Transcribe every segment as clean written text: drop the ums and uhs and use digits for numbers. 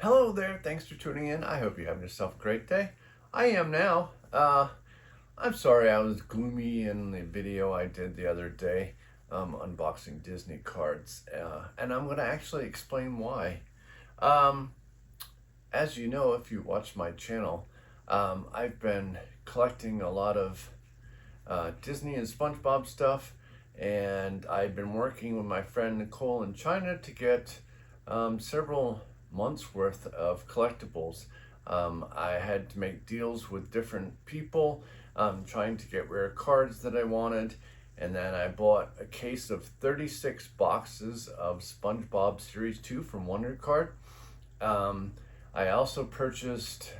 Hello there, thanks for tuning in. I hope you're having yourself a great day. I am now. I'm sorry I was gloomy in the video I did the other day, unboxing Disney cards, and I'm going to actually explain why. Um, as you know, if you watch my channel, I've been collecting a lot of Disney and SpongeBob stuff, and I've been working with my friend Nicole in China to get several months worth of collectibles. I had to make deals with different people, trying to get rare cards that I wanted, and then I bought a case of 36 boxes of SpongeBob Series 2 from Wonder Card. I also purchased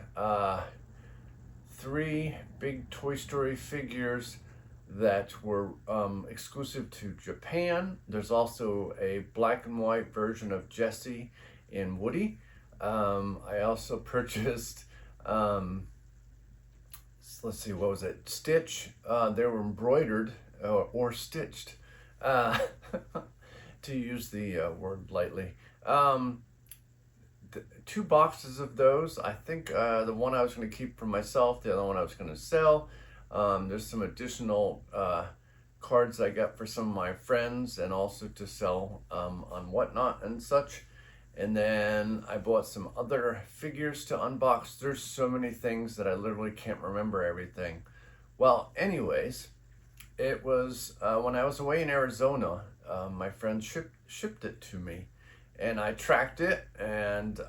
3 big Toy Story figures that were exclusive to Japan. There's also a black and white version of Jessie and Woody. I also purchased, let's see, what was it? Stitch. They were embroidered or stitched, to use the word lightly. 2 boxes of those. I think the one I was going to keep for myself, the other one I was going to sell. There's some additional cards I got for some of my friends and also to sell on Whatnot and such. And then I bought some other figures to unbox. There's so many things that I literally can't remember everything. Well, anyways, it was when I was away in Arizona, my friend shipped it to me. And I tracked it, and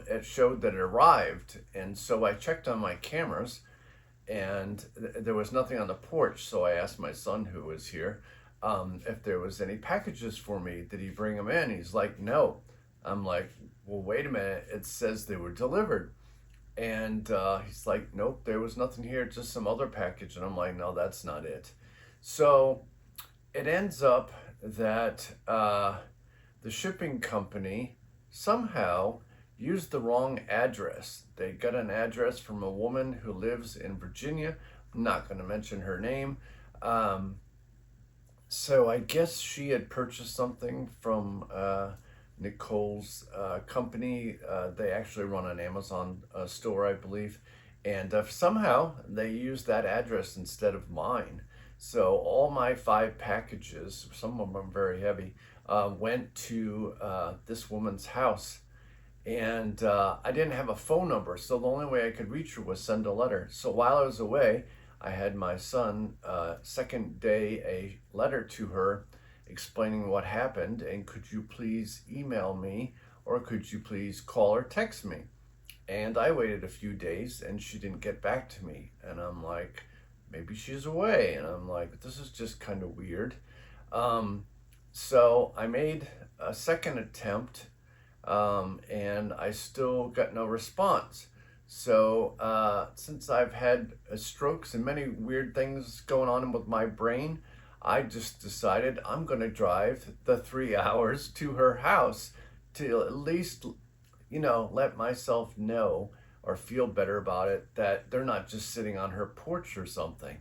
it showed that it arrived. And so I checked on my cameras, and there was nothing on the porch. So I asked my son, who was here, if there was any packages for me. Did he bring them in? He's like, no. I'm like, well, wait a minute. It says they were delivered. And he's like, nope, there was nothing here, just some other package. And I'm like, no, that's not it. So it ends up that the shipping company somehow used the wrong address. They got an address from a woman who lives in Virginia. I'm not going to mention her name. So I guess she had purchased something from Nicole's company. They actually run an Amazon store, I believe. And somehow they used that address instead of mine. So all my 5 packages, some of them are very heavy, went to this woman's house. And I didn't have a phone number, so the only way I could reach her was send a letter. So while I was away, I had my son second day a letter to her explaining what happened, and could you please email me, or could you please call or text me? And I waited a few days and she didn't get back to me. And I'm like, maybe she's away. And I'm like, this is just kind of weird. So I made a second attempt, and I still got no response. So since I've had strokes and many weird things going on with my brain, I just decided I'm going to drive the 3 hours to her house to at least, let myself know or feel better about it, that they're not just sitting on her porch or something.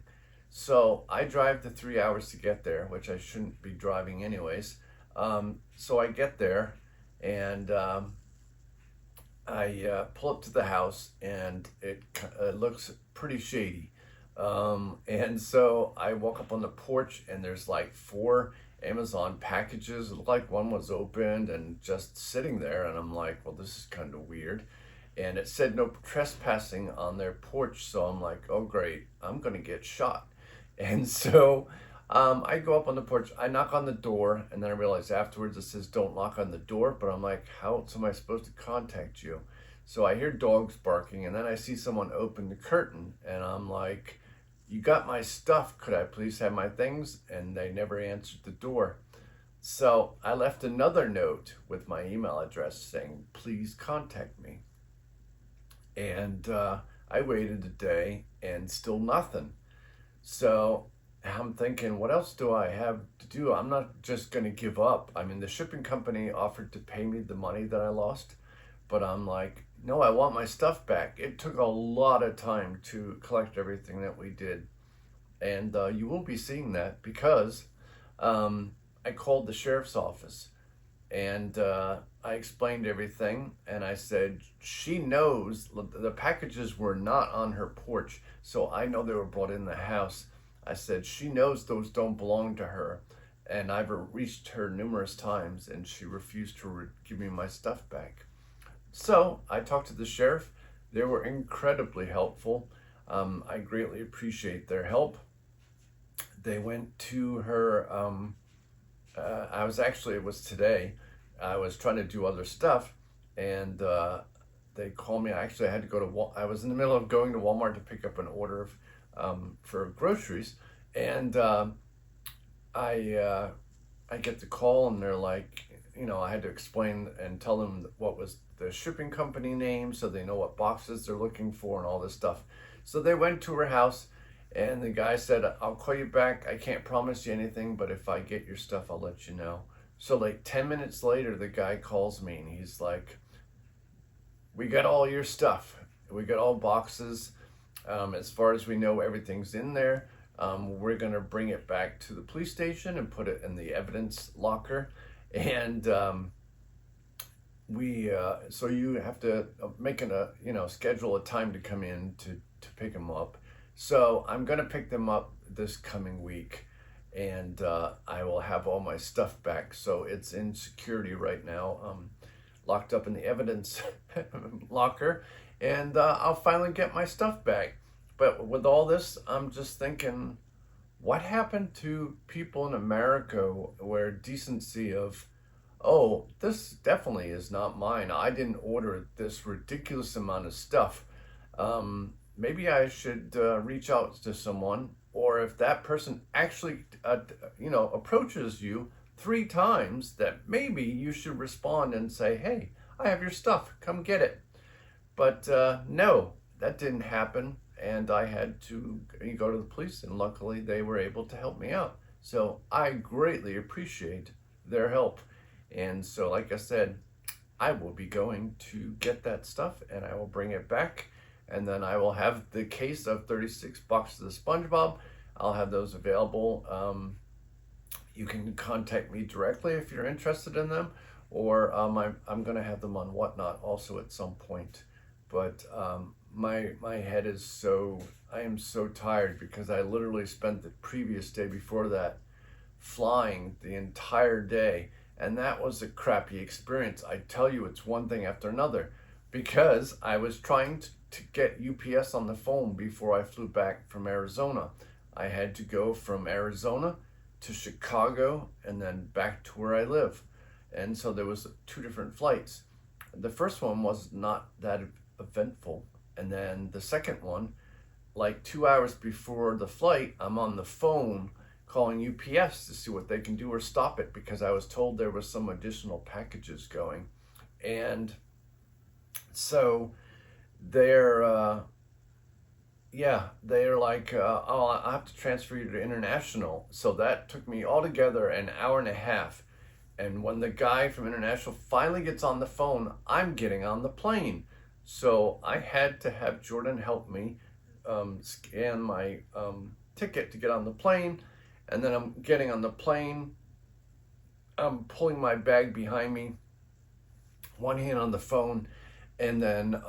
So I drive the 3 hours to get there, which I shouldn't be driving anyways. So I get there, and I pull up to the house, and it looks pretty shady. And so I walk up on the porch, and there's like 4 Amazon packages. It looked like one was opened and just sitting there. And I'm like, well, this is kind of weird. And it said no trespassing on their porch. So I'm like, oh, great, I'm going to get shot. And so I go up on the porch, I knock on the door, and then I realize afterwards it says don't knock on the door. But I'm like, how else am I supposed to contact you? So I hear dogs barking, and then I see someone open the curtain, and I'm like, you got my stuff, could I please have my things? And they never answered the door. So I left another note with my email address saying, please contact me. And I waited a day and still nothing. So I'm thinking, what else do I have to do? I'm not just going to give up. I mean, the shipping company offered to pay me the money that I lost, but I'm like, no, I want my stuff back. It took a lot of time to collect everything that we did. And you won't be seeing that because I called the sheriff's office, and I explained everything, and I said, she knows the packages were not on her porch, so I know they were brought in the house. I said, she knows those don't belong to her, and I've reached her numerous times, and she refused to give me my stuff back. So I talked to the sheriff. They were incredibly helpful. I greatly appreciate their help. They went to her, it was today. I was trying to do other stuff, and they called me. I had to go to I was in the middle of going to Walmart to pick up an order for groceries, and I get the call, and they're like, I had to explain and tell them what was the shipping company name so they know what boxes they're looking for and all this stuff. So they went to her house, and the guy said, I'll call you back. I can't promise you anything, but if I get your stuff, I'll let you know. So like 10 minutes later, the guy calls me, and he's like, we got all your stuff. We got all boxes. As far as we know, everything's in there. We're going to bring it back to the police station and put it in the evidence locker. And so you have to schedule a time to come in to pick them up. So I'm going to pick them up this coming week, and I will have all my stuff back. So it's in security right now, locked up in the evidence locker, and I'll finally get my stuff back. But with all this, I'm just thinking, what happened to people in America where decency of, oh, this definitely is not mine. I didn't order this ridiculous amount of stuff. Maybe I should reach out to someone, or if that person actually, approaches you 3 times, that maybe you should respond and say, hey, I have your stuff, come get it. But no, that didn't happen, and I had to go to the police, and luckily they were able to help me out. So I greatly appreciate their help. And so, like I said, I will be going to get that stuff, and I will bring it back. And then I will have the case of 36 boxes of SpongeBob. I'll have those available. You can contact me directly if you're interested in them, or I'm going to have them on Whatnot also at some point. But my head is I am so tired, because I literally spent the previous day before that flying the entire day. And that was a crappy experience. I tell you, it's one thing after another, because I was trying to get UPS on the phone before I flew back from Arizona. I had to go from Arizona to Chicago and then back to where I live. And so there was 2 different flights. The first one was not that eventful. And then the second one, like 2 hours before the flight, I'm on the phone calling UPS to see what they can do or stop it, because I was told there was some additional packages going. And so they're like, oh, I have to transfer you to international. So that took me altogether an hour and a half. And when the guy from international finally gets on the phone, I'm getting on the plane. So I had to have Jordan help me scan my ticket to get on the plane. And then I'm getting on the plane. I'm pulling my bag behind me, one hand on the phone. And then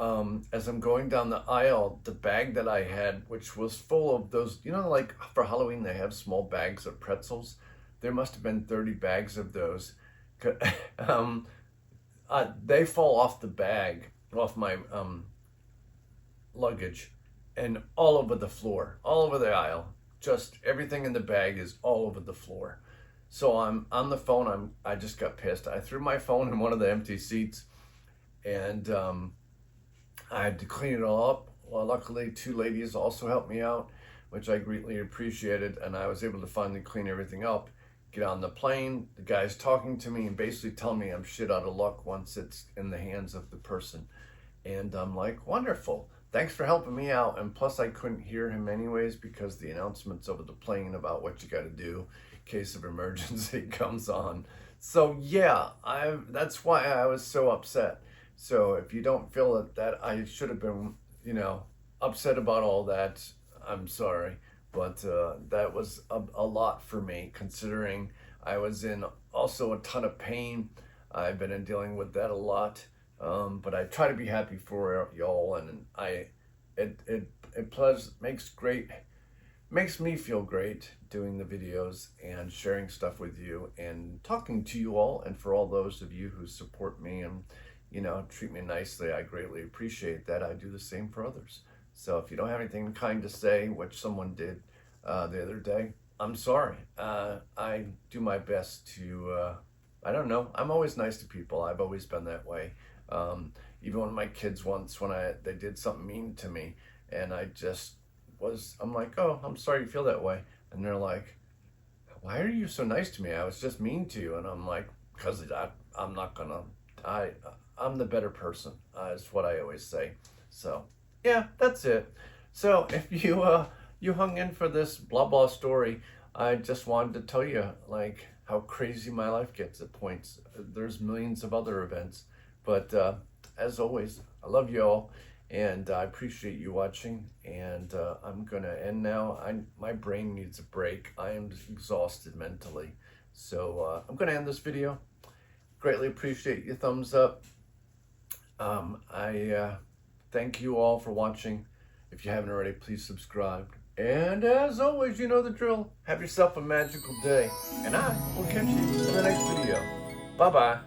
as I'm going down the aisle, the bag that I had, which was full of those, like for Halloween, they have small bags of pretzels. There must have been 30 bags of those. They fall off the bag, off my luggage, and all over the floor, all over the aisle. Just everything in the bag is all over the floor. So I'm on the phone. I just got pissed. I threw my phone in one of the empty seats, and I had to clean it all up. Well, luckily 2 ladies also helped me out, which I greatly appreciated, and I was able to finally clean everything up, get on the plane. The guy's talking to me and basically telling me I'm shit out of luck once it's in the hands of the person. And I'm like, wonderful. Thanks for helping me out. And plus I couldn't hear him anyways, because the announcements over the plane about what you got to do in case of emergency comes on. So yeah, that's why I was so upset. So if you don't feel that I should have been, upset about all that, I'm sorry. But that was a lot for me, considering I was in also a ton of pain. I've been dealing with that a lot. But I try to be happy for y'all, and makes me feel great doing the videos and sharing stuff with you and talking to you all, and for all those of you who support me and treat me nicely. I greatly appreciate that. I do the same for others. So if you don't have anything kind to say, which someone did the other day, I'm sorry. I do my best to, I don't know, I'm always nice to people. I've always been that way. Even when my kids once, they did something mean to me, and I'm like, oh, I'm sorry you feel that way. And they're like, why are you so nice to me? I was just mean to you. And I'm like, because I'm not gonna, I'm the better person, is what I always say. So yeah, that's it. So if you hung in for this blah blah story, I just wanted to tell you like how crazy my life gets at points. There's millions of other events, but as always, I love you all, and I appreciate you watching. And I'm gonna end now. My brain needs a break. I am exhausted mentally, so I'm gonna end this video. Greatly appreciate your thumbs up. I thank you all for watching. If you haven't already, please subscribe. And as always, you know the drill. Have yourself a magical day. And I will catch you in the next video. Bye-bye.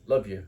Love you.